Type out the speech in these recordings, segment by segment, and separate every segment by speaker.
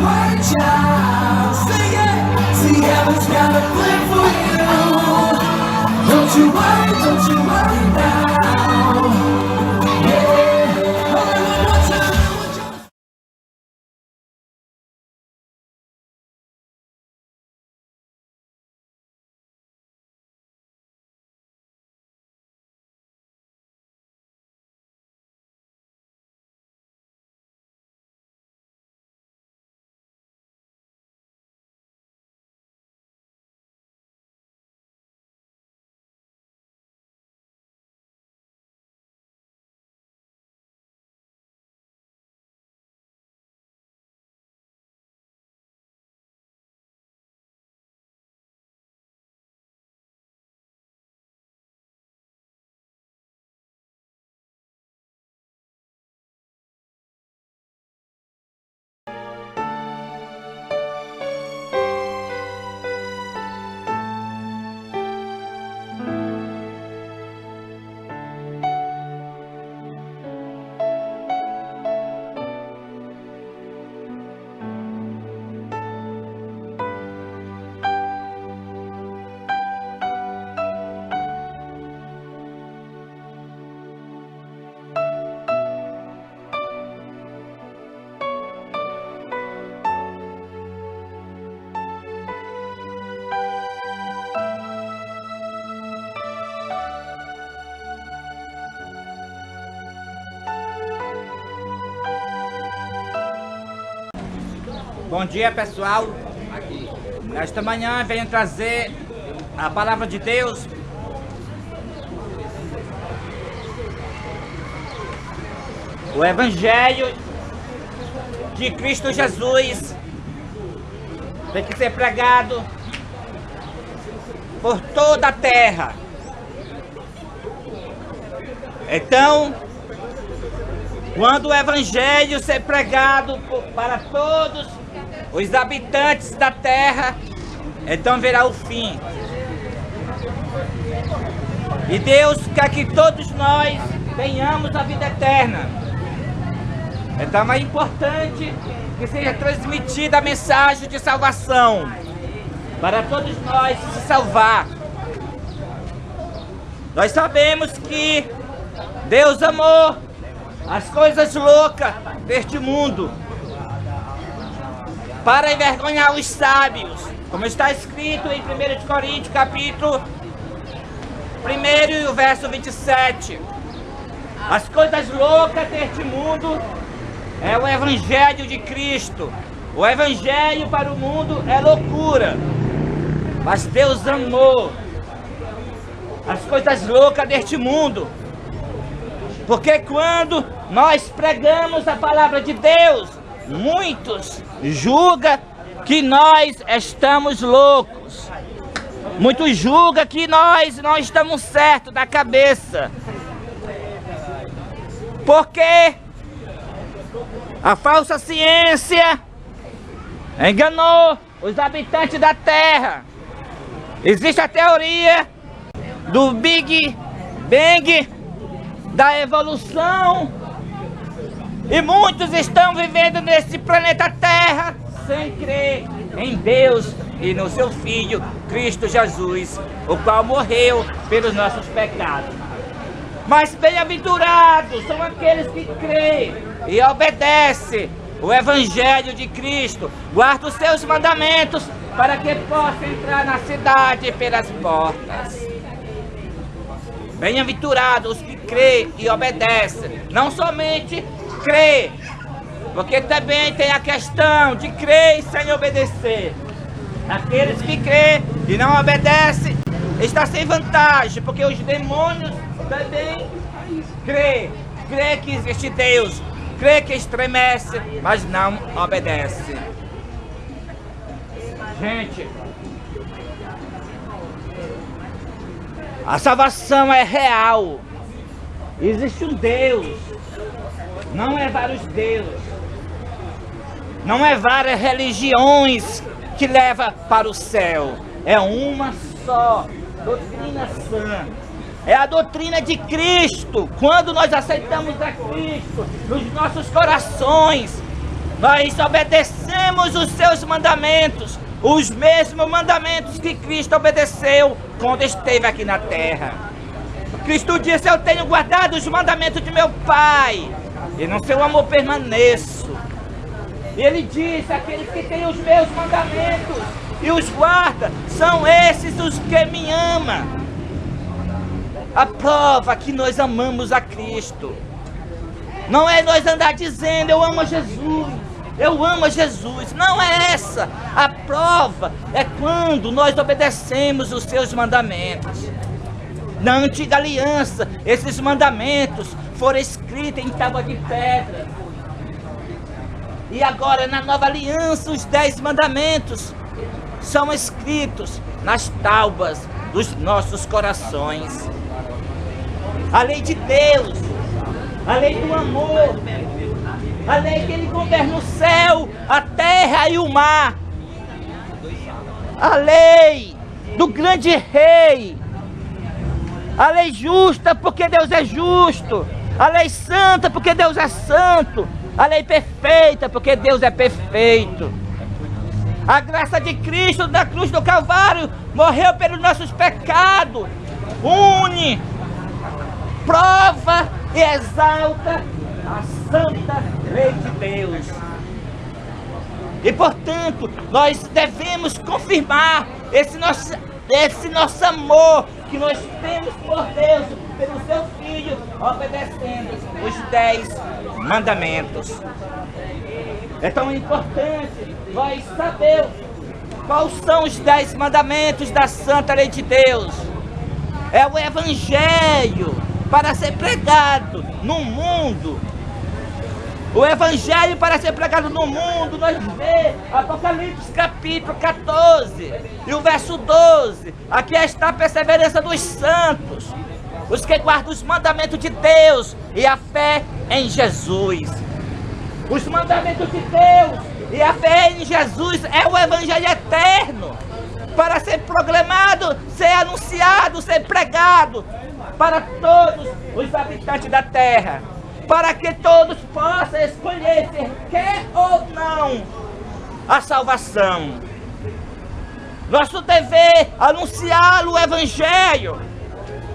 Speaker 1: are a child. Sing it. See, heaven's got a plan for you. Don't you worry now. Yeah. All I want you.
Speaker 2: Bom dia, pessoal. Esta manhã venho trazer a palavra de Deus. O Evangelho de Cristo Jesus tem que ser pregado por toda a terra. Então, quando o Evangelho ser pregado para todos os habitantes da terra, então virá o fim. E Deus quer que todos nós tenhamos a vida eterna. Então é importante que seja transmitida a mensagem de salvação para todos nós se salvar. Nós sabemos que Deus amou as coisas loucas deste mundo para envergonhar os sábios, como está escrito em 1 Coríntios, capítulo 1 e o verso 27. As coisas loucas deste mundo é o Evangelho de Cristo. O Evangelho para o mundo é loucura, mas Deus amou as coisas loucas deste mundo, porque quando nós pregamos a palavra de Deus, muitos julgam que nós estamos loucos. Muitos julgam que nós não estamos certos da cabeça. Porque a falsa ciência enganou os habitantes da Terra. Existe a teoria do Big Bang, da evolução, e muitos estão vivendo nesse planeta Terra sem crer em Deus e no seu Filho, Cristo Jesus, o qual morreu pelos nossos pecados. Mas bem-aventurados são aqueles que creem e obedecem o Evangelho de Cristo, guardam os seus mandamentos para que possam entrar na cidade pelas portas. Bem-aventurados os que creem e obedecem, não somente crer, porque também tem a questão de crer sem obedecer. Aqueles que creem e não obedecem está sem vantagem, porque os demônios também creem que existe Deus, creem que estremece, mas não obedece. Gente, a salvação é real. Existe um Deus, não é vários deuses, não é várias religiões que levam para o céu. É uma só doutrina sã. É a doutrina de Cristo. Quando nós aceitamos a Cristo nos nossos corações, Nós obedecemos os seus mandamentos, os mesmos mandamentos que Cristo obedeceu quando esteve aqui na terra. Cristo disse: eu tenho guardado os mandamentos de meu Pai, e no seu amor permaneço. Ele disse: aqueles que têm os meus mandamentos e os guarda, são esses os que me amam. A prova que nós amamos a Cristo não é nós andar dizendo: eu amo a Jesus, eu amo a Jesus. Não é essa. A prova é quando nós obedecemos os seus mandamentos. Na antiga aliança, esses mandamentos foram escritos em tábua de pedra. E agora, na nova aliança, os 10 mandamentos são escritos nas tábuas dos nossos corações. A lei de Deus, a lei do amor, a lei que Ele governa o céu, a terra e o mar, a lei do grande rei, a lei justa porque Deus é justo, a lei santa porque Deus é santo, a lei perfeita porque Deus é perfeito. A graça de Cristo da cruz do Calvário morreu pelos nossos pecados, une, prova e exalta a santa lei de Deus. E portanto, nós devemos confirmar esse nosso amor que nós temos por Deus, pelo seu Filho, obedecendo os 10 mandamentos. É tão importante nós saber quais são os 10 mandamentos da santa lei de Deus. É o Evangelho para ser pregado no mundo. O Evangelho para ser pregado no mundo, nós vemos Apocalipse capítulo 14 e o verso 12. Aqui está a perseverança dos santos, os que guardam os mandamentos de Deus e a fé em Jesus. Os mandamentos de Deus e a fé em Jesus é o Evangelho eterno, para ser proclamado, ser anunciado, ser pregado para todos os habitantes da terra, para que todos possam escolher se quer ou não a salvação. Nosso dever é anunciar o Evangelho,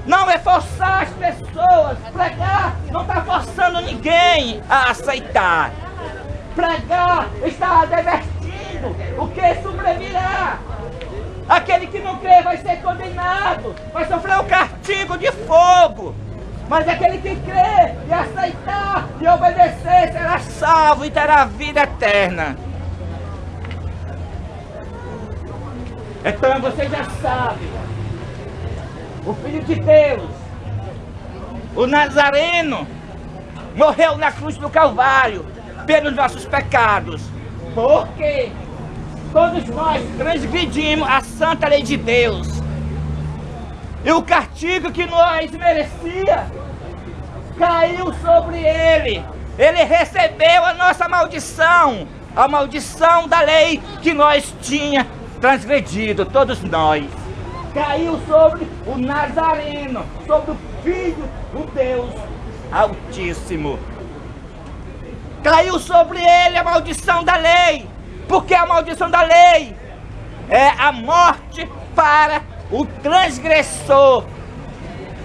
Speaker 2: não é forçar as pessoas. Pregar não está forçando ninguém a aceitar. Pregar está advertindo o que sobrevirá. Aquele que não crê vai ser condenado, vai sofrer o castigo de fogo. Mas aquele que crê e aceitar e obedecer será salvo e terá vida eterna. Então você já sabe, o Filho de Deus, o Nazareno, morreu na cruz do Calvário pelos nossos pecados, porque todos nós transgredimos a santa lei de Deus. E o castigo que nós merecia caiu sobre ele. Ele recebeu a nossa maldição, a maldição da lei que nós tinha transgredido, todos nós. Caiu sobre o Nazareno, sobre o Filho do Deus Altíssimo. Caiu sobre ele a maldição da lei, porque a maldição da lei é a morte para o transgressor.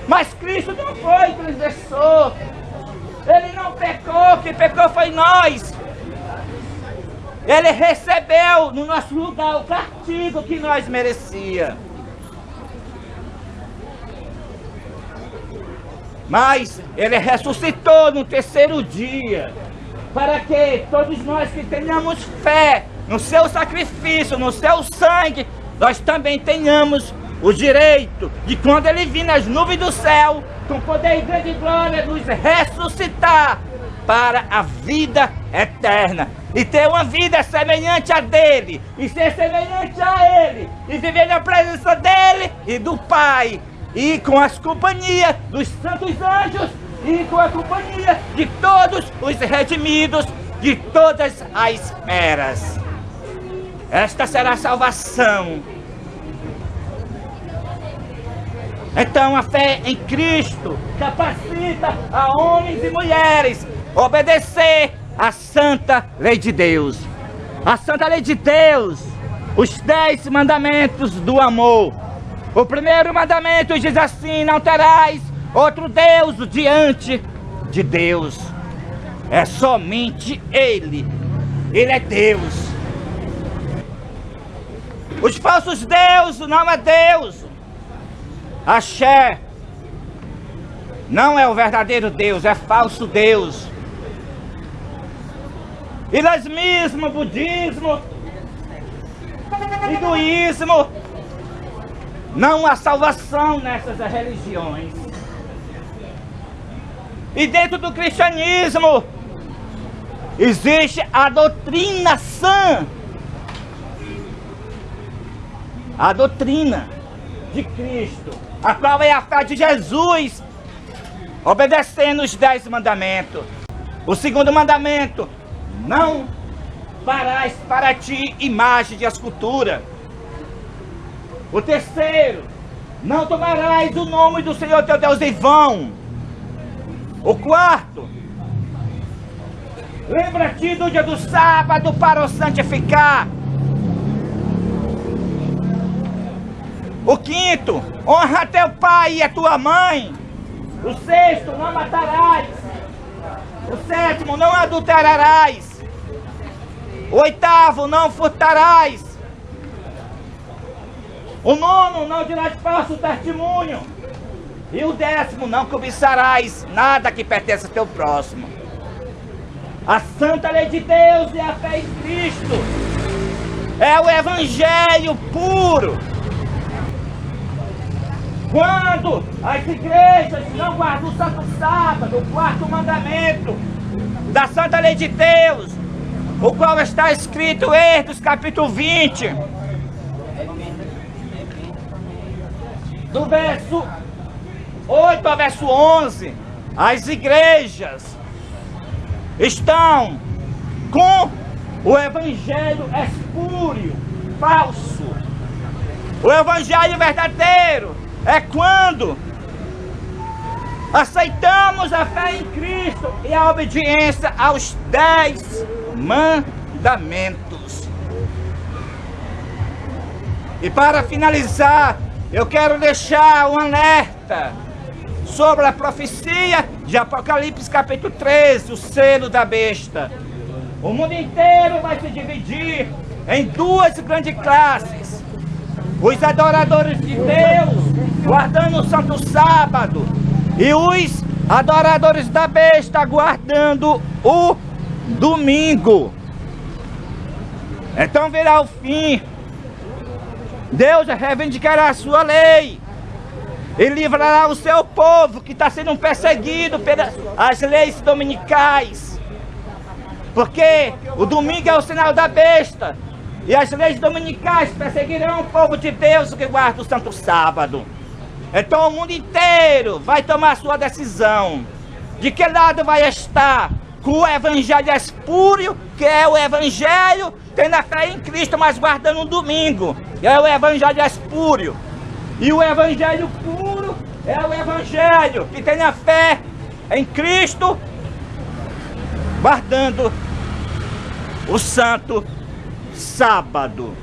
Speaker 2: Mas Cristo não foi transgressor. Ele não pecou, quem pecou foi nós. Ele recebeu no nosso lugar o castigo que nós merecia. Mas ele ressuscitou no terceiro dia, para que todos nós que tenhamos fé no seu sacrifício, no seu sangue, nós também tenhamos o direito de, quando ele vir nas nuvens do céu, com poder e grande glória, nos ressuscitar para a vida eterna. E ter uma vida semelhante a dele, e ser semelhante a ele, e viver na presença dele e do Pai, e com as companhias dos santos anjos, e com a companhia de todos os redimidos de todas as eras. Esta será a salvação. Então a fé em Cristo capacita a homens e mulheres a obedecer a santa lei de Deus. A santa lei de Deus, os 10 mandamentos do amor. O primeiro mandamento diz assim: não terás outro Deus diante de Deus. É somente Ele. Ele é Deus. Os falsos deuses não é Deus. Axé não é o verdadeiro Deus, é falso Deus. Islamismo, budismo, hinduísmo, não há salvação nessas religiões. E dentro do cristianismo existe a doutrina sã, a doutrina de Cristo, a qual é a fé de Jesus, obedecendo os 10 mandamentos. O segundo mandamento: não farás para ti imagem de escultura. O terceiro: não tomarás o nome do Senhor teu Deus em vão. O quarto: lembra-te do dia do sábado para o santificar. O quinto: honra teu pai e a tua mãe. O sexto: não matarás. O sétimo: não adulterarás. O oitavo: não furtarás. O nono: não dirás falso testemunho. E o 10º: não cobiçarás nada que pertence ao teu próximo. A santa lei de Deus é a fé em Cristo. É o evangelho puro. Quando as igrejas não guardam o santo sábado, o 4º mandamento da santa lei de Deus, o qual está escrito em Êxodo capítulo 20, do verso 8 ao verso 11, as igrejas estão com o evangelho espúrio, falso. O evangelho verdadeiro é quando aceitamos a fé em Cristo e a obediência aos 10 mandamentos. E para finalizar, eu quero deixar um alerta sobre a profecia de Apocalipse capítulo 13, o selo da besta. O mundo inteiro vai se dividir em 2 grandes classes: os adoradores de Deus, guardando o santo sábado, e os adoradores da besta, guardando o domingo. Então virá o fim. Deus reivindicará a sua lei e livrará o seu povo que está sendo perseguido pelas leis dominicais. Porque o domingo é o sinal da besta. E as leis dominicais perseguirão o povo de Deus que guarda o santo sábado. Então o mundo inteiro vai tomar sua decisão. De que lado vai estar? Com o evangelho espúrio, que é o evangelho tendo a fé em Cristo, mas guardando o domingo. É o evangelho espúrio. E o evangelho puro é o evangelho que tem a fé em Cristo, guardando o santo sábado.